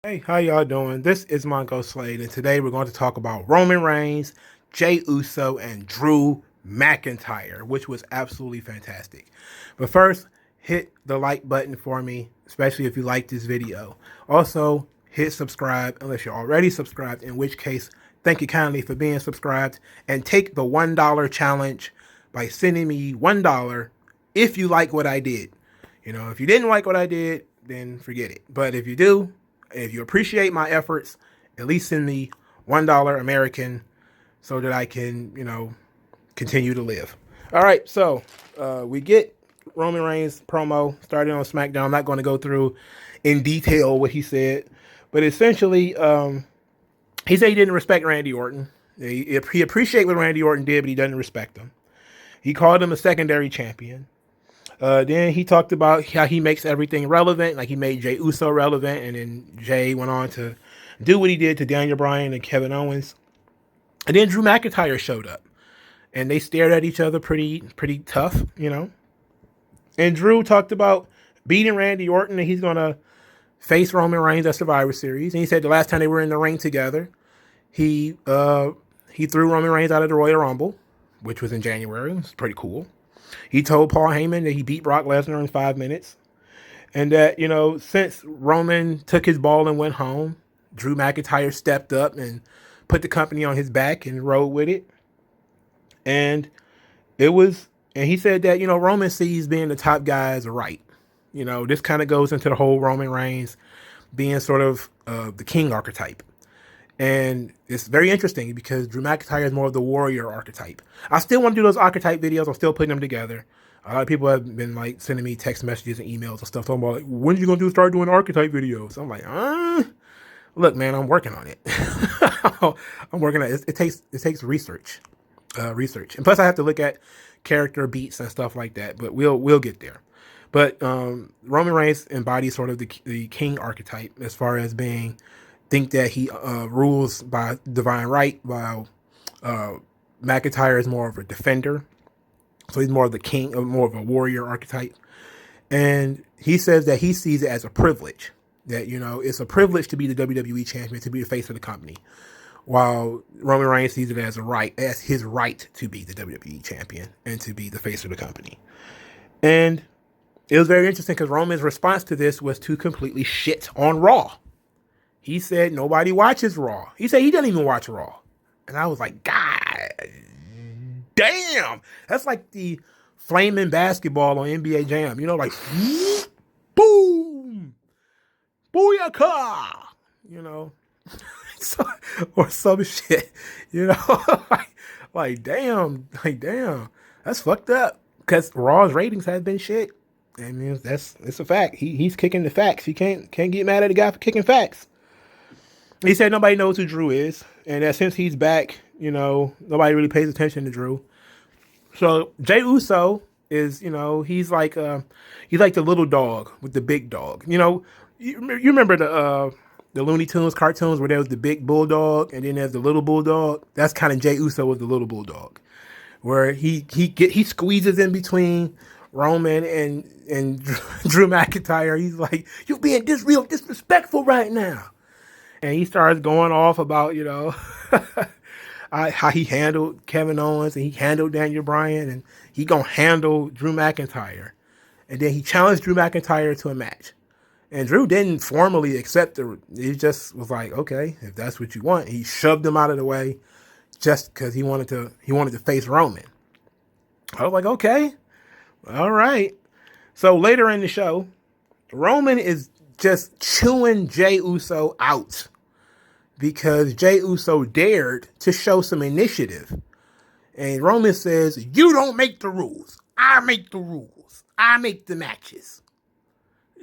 Hey, how y'all doing? This is Mongo Slade, and today we're going to talk about Roman Reigns, Jey Uso, and Drew McIntyre, which was absolutely fantastic. But first, hit the like button for me, especially if you like this video. Also, hit subscribe unless you're already subscribed, in which case, thank you kindly for being subscribed, and take the $1 challenge by sending me $1 if you like what I did. If you didn't like what I did, then forget it. But if you do, if you appreciate my efforts, at least send me $1 American so that I can, continue to live. All right, so we get Roman Reigns promo starting on SmackDown. I'm not going to go through in detail what he said, but essentially, he said he didn't respect Randy Orton. He appreciated what Randy Orton did, but he doesn't respect him. He called him a secondary champion. Then he talked about how he makes everything relevant, like he made Jey Uso relevant, and then Jey went on to do what he did to Daniel Bryan and Kevin Owens. And then Drew McIntyre showed up, and they stared at each other pretty tough, And Drew talked about beating Randy Orton, and he's gonna face Roman Reigns at Survivor Series. And he said the last time they were in the ring together, he threw Roman Reigns out of the Royal Rumble, which was in January. It's pretty cool. He told Paul Heyman that he beat Brock Lesnar in 5 minutes. And that, since Roman took his ball and went home, Drew McIntyre stepped up and put the company on his back and rode with it. And he said that, Roman sees being the top guy as a right. This kind of goes into the whole Roman Reigns being sort of the king archetype. And it's very interesting because Drew McIntyre is more of the warrior archetype. I still want to do those archetype videos. I'm still putting them together. A lot of people have been sending me text messages and emails and stuff talking about when are you gonna start doing archetype videos? I'm like, look, man, I'm working on it. I'm working on it. It takes research, and plus I have to look at character beats and stuff like that. But we'll get there. But Roman Reigns embodies sort of the king archetype as far as think that he rules by divine right, while McIntyre is more of a defender. So he's more of the king, more of a warrior archetype. And he says that he sees it as a privilege, that, it's a privilege to be the WWE champion, to be the face of the company, while Roman Reigns sees it as his right to be the WWE champion and to be the face of the company. And it was very interesting because Roman's response to this was to completely shit on Raw. He said nobody watches Raw. He said he doesn't even watch Raw. And I was like, God damn. That's like the flaming basketball on NBA Jam. Like, boom. Booyaka. Or some shit. Like, damn. That's fucked up. Because Raw's ratings have been shit. I mean, it's a fact. He's kicking the facts. You can't get mad at the guy for kicking facts. He said nobody knows who Drew is, and that since he's back, nobody really pays attention to Drew. So Jey Uso is, he's like the little dog with the big dog. You remember the Looney Tunes cartoons where there was the big bulldog and then there's the little bulldog. That's kind of Jey Uso with the little bulldog, where he squeezes in between Roman and Drew McIntyre. He's like, "You're being real disrespectful right now." And he starts going off about, how he handled Kevin Owens and he handled Daniel Bryan and he gonna handle Drew McIntyre. And then he challenged Drew McIntyre to a match. And Drew didn't formally accept it. He just was like, okay, if that's what you want. He shoved him out of the way just because he wanted to face Roman. I was like, okay, all right. So later in the show, Roman is just chewing Jey Uso out because Jey Uso dared to show some initiative. And Roman says, you don't make the rules. I make the rules. I make the matches.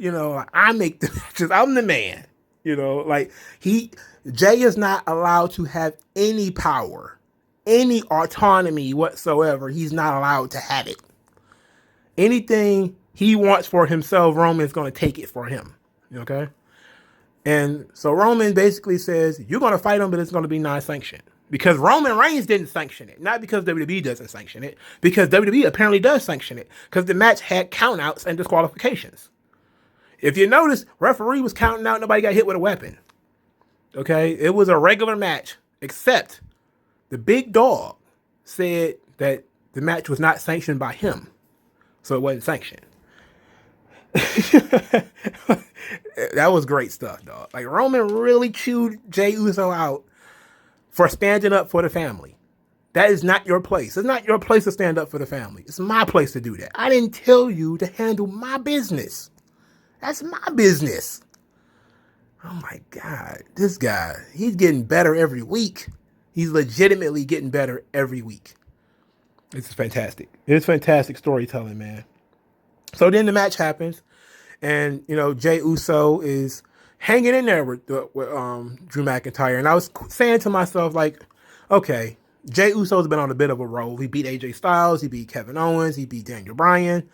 I make the matches. I'm the man. Jey is not allowed to have any power, any autonomy whatsoever. He's not allowed to have it. Anything he wants for himself, Roman's going to take it for him. Okay? And so Roman basically says, you're going to fight him, but it's going to be non-sanctioned. Because Roman Reigns didn't sanction it. Not because WWE doesn't sanction it. Because WWE apparently does sanction it. Because the match had countouts and disqualifications. If you notice, referee was counting out, nobody got hit with a weapon. Okay, it was a regular match, except the big dog said that the match was not sanctioned by him, so it wasn't sanctioned. That was great stuff, dog. Like Roman really chewed Jey Uso out for standing up for the family. That is not your place. It's not your place to stand up for the family. It's my place to do that. I didn't tell you to handle my business. That's my business. Oh my God, this guy, he's getting better every week. He's legitimately getting better every week. This is fantastic. It's fantastic storytelling, man. So then the match happens, and Jey Uso is hanging in there with Drew McIntyre, and I was saying to myself, like, okay, Jey Uso's been on a bit of a roll. He beat AJ Styles, he beat Kevin Owens, he beat Daniel Bryan.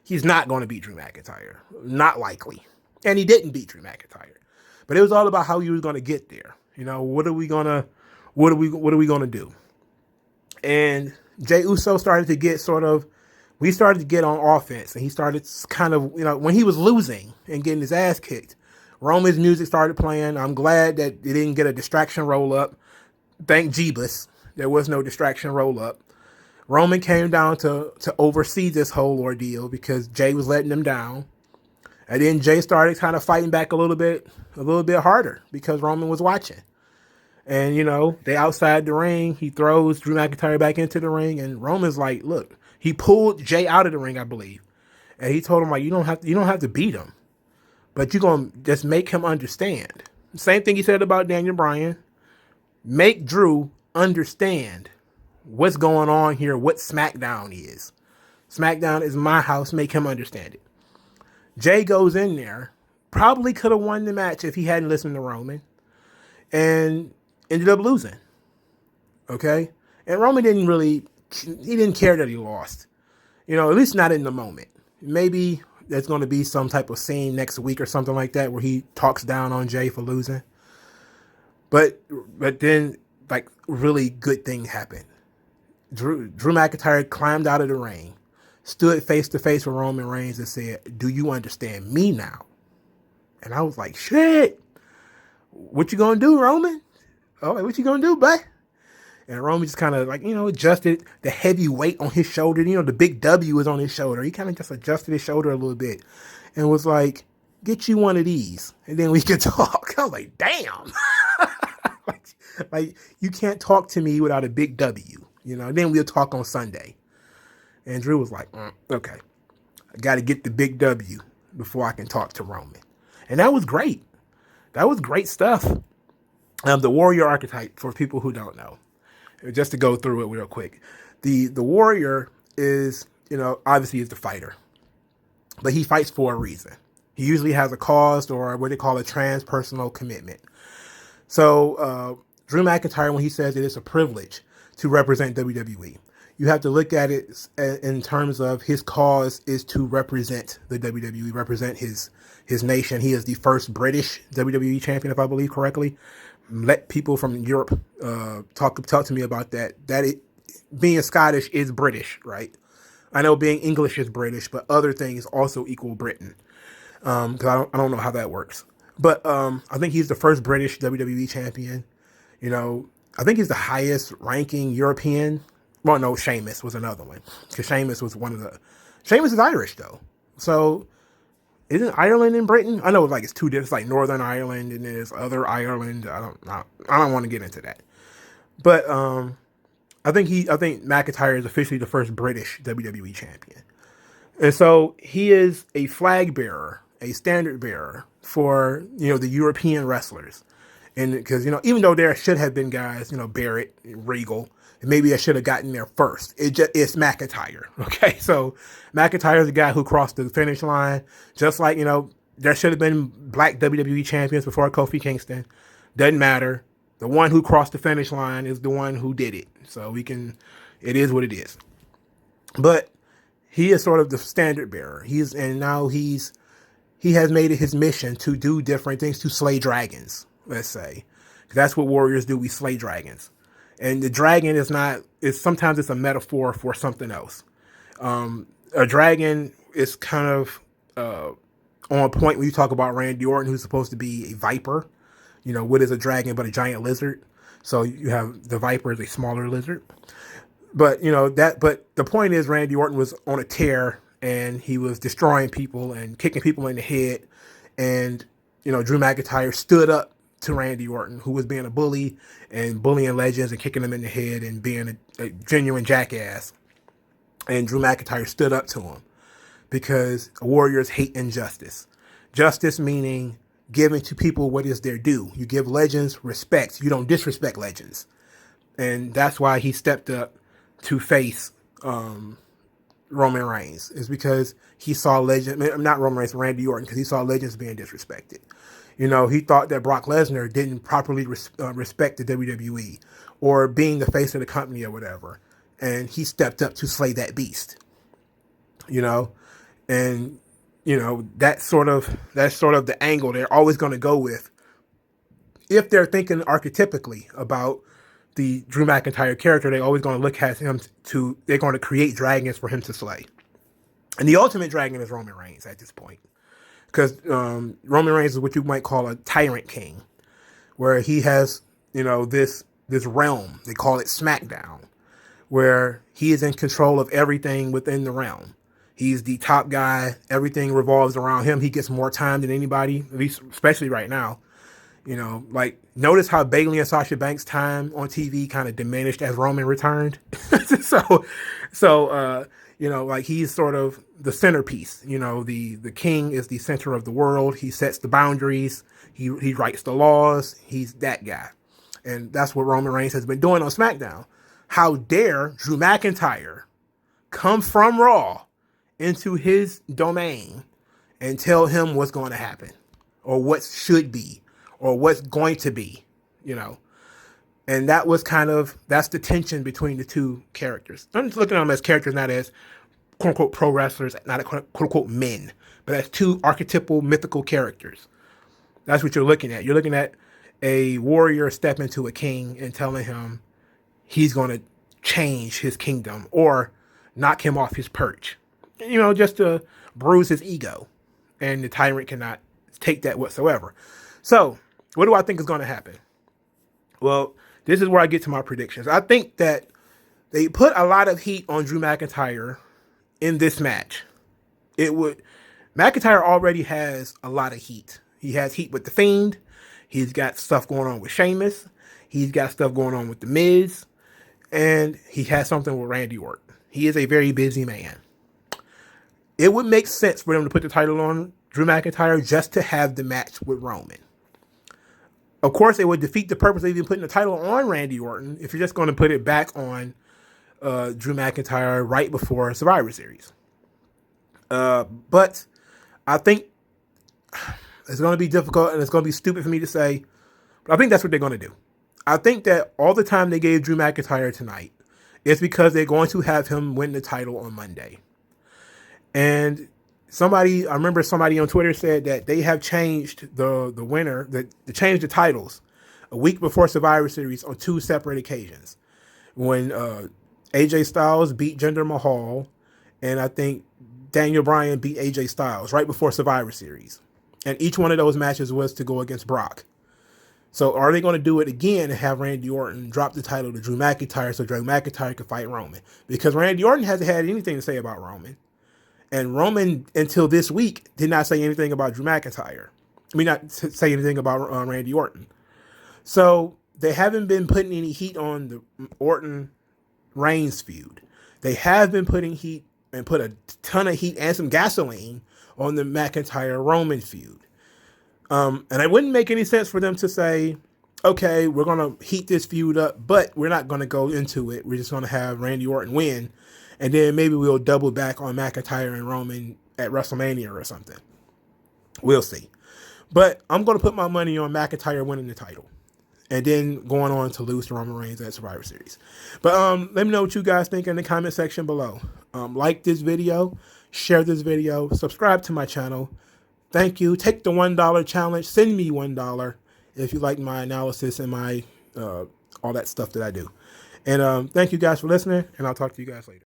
He's not going to beat Drew McIntyre, not likely, and he didn't beat Drew McIntyre. But it was all about how he was going to get there. What are we gonna do? And Jey Uso started to get we started to get on offense, and he started kind of, when he was losing and getting his ass kicked, Roman's music started playing. I'm glad that they didn't get a distraction roll up. Thank Jeebus, there was no distraction roll up. Roman came down to oversee this whole ordeal because Jey was letting him down. And then Jey started kind of fighting back a little bit harder because Roman was watching. And, they outside the ring. He throws Drew McIntyre back into the ring. And Roman's like, look, he pulled Jey out of the ring, I believe. And he told him, like, you don't have to beat him, but you're going to just make him understand. Same thing he said about Daniel Bryan. Make Drew understand what's going on here, what SmackDown is. SmackDown is my house. Make him understand it. Jey goes in there, probably could have won the match if he hadn't listened to Roman, and ended up losing. Okay? And Roman didn't care that he lost. At least not in the moment. Maybe there's going to be some type of scene next week or something like that where he talks down on Jey for losing. But then, like, really good thing happened. Drew McIntyre climbed out of the ring, stood face to face with Roman Reigns and said, "Do you understand me now?" And I was like, shit, what you gonna do, Roman? Oh, what you gonna do, bud? And Roman just kind of like, adjusted the heavy weight on his shoulder. The big W was on his shoulder. He kind of just adjusted his shoulder a little bit and was like, get you one of these and then we can talk. I was like, damn. like you can't talk to me without a big W, then we'll talk on Sunday. And Drew was like, okay, I got to get the big W before I can talk to Roman. And that was great. That was great stuff. The warrior archetype, for people who don't know, just to go through it real quick. The warrior is, obviously is the fighter, but he fights for a reason. He usually has a cause or what they call a transpersonal commitment. So Drew McIntyre, when he says it is a privilege to represent WWE, you have to look at it in terms of his cause is to represent the WWE, represent his nation. He is the first British WWE champion, if I believe correctly. Let people from Europe talk to me about that. Being Scottish is British, right? I know being English is British, but other things also equal Britain. Because I don't know how that works. But I think he's the first British WWE champion. I think he's the highest ranking European. Well, no, Sheamus was another one. Because Sheamus was Sheamus is Irish, though. So, isn't Ireland in Britain? I know it's two different. It's like Northern Ireland and there's other Ireland. I don't want to get into that. But I think McIntyre is officially the first British WWE champion. And so he is a flag bearer, a standard bearer for, the European wrestlers. And because, even though there should have been guys, Barrett, Regal, maybe I should have gotten there first. It's McIntyre. Okay. So McIntyre is the guy who crossed the finish line. Just like, there should have been black WWE champions before Kofi Kingston. Doesn't matter. The one who crossed the finish line is the one who did it. So it is what it is. But he is sort of the standard bearer. He has made it his mission to do different things, to slay dragons, let's say. That's what warriors do. We slay dragons. And the dragon sometimes it's a metaphor for something else. A dragon is kind of on point when you talk about Randy Orton, who's supposed to be a viper. what is a dragon but a giant lizard? So you have the Viper is a smaller lizard. But but the point is Randy Orton was on a tear and he was destroying people and kicking people in the head. And, Drew McIntyre stood up to Randy Orton, who was being a bully and bullying legends and kicking them in the head and being a genuine jackass. And Drew McIntyre stood up to him because warriors hate injustice. Justice meaning giving to people what is their due. You give legends respect. You don't disrespect legends. And that's why he stepped up to face Roman Reigns, is because he saw not Roman Reigns, Randy Orton, because he saw legends being disrespected. He thought that Brock Lesnar didn't properly respect the WWE or being the face of the company or whatever. And he stepped up to slay that beast, and, that's sort of the angle they're always going to go with if they're thinking archetypically about the Drew McIntyre character. They're always going to look at him they're going to create dragons for him to slay. And the ultimate dragon is Roman Reigns at this point. Because Roman Reigns is what you might call a tyrant king, where he has, this realm. They call it SmackDown, where he is in control of everything within the realm. He's the top guy. Everything revolves around him. He gets more time than anybody, at least especially right now. Notice how Bayley and Sasha Banks' time on TV kind of diminished as Roman returned. He's sort of the centerpiece. The king is the center of the world. He sets the boundaries. He writes the laws. He's that guy. And that's what Roman Reigns has been doing on SmackDown. How dare Drew McIntyre come from Raw into his domain and tell him what's going to happen or what should be or what's going to be, And that was that's the tension between the two characters. I'm just looking at them as characters, not as quote unquote pro wrestlers, not as quote unquote men, but as two archetypal mythical characters. That's what you're looking at. You're looking at a warrior step into a king and telling him he's going to change his kingdom or knock him off his perch, just to bruise his ego. And the tyrant cannot take that whatsoever. So what do I think is going to happen? Well, this is where I get to my predictions. I think that they put a lot of heat on Drew McIntyre in this match. McIntyre already has a lot of heat. He has heat with The Fiend. He's got stuff going on with Sheamus. He's got stuff going on with The Miz. And he has something with Randy Orton. He is a very busy man. It would make sense for them to put the title on Drew McIntyre just to have the match with Roman. Of course, it would defeat the purpose of even putting the title on Randy Orton if you're just going to put it back on Drew McIntyre right before Survivor Series. But I think it's going to be difficult and it's going to be stupid for me to say, but I think that's what they're going to do. I think that all the time they gave Drew McIntyre tonight is because they're going to have him win the title on Monday. And I remember somebody on Twitter said that they have changed the winner, they changed the titles a week before Survivor Series on two separate occasions. When AJ Styles beat Jinder Mahal, and I think Daniel Bryan beat AJ Styles right before Survivor Series. And each one of those matches was to go against Brock. So are they going to do it again and have Randy Orton drop the title to Drew McIntyre so Drew McIntyre can fight Roman? Because Randy Orton hasn't had anything to say about Roman. And Roman, until this week, did not say anything about Drew McIntyre. Not say anything about Randy Orton. So they haven't been putting any heat on the Orton-Reigns feud. They have been putting heat and put a ton of heat and some gasoline on the McIntyre-Roman feud. And it wouldn't make any sense for them to say, okay, we're going to heat this feud up, but we're not going to go into it. We're just going to have Randy Orton win. And then maybe we'll double back on McIntyre and Roman at WrestleMania or something. We'll see. But I'm going to put my money on McIntyre winning the title. And then going on to lose to Roman Reigns at Survivor Series. But let me know what you guys think in the comment section below. Like this video. Share this video. Subscribe to my channel. Thank you. Take the $1 challenge. Send me $1 if you like my analysis and my all that stuff that I do. And thank you guys for listening. And I'll talk to you guys later.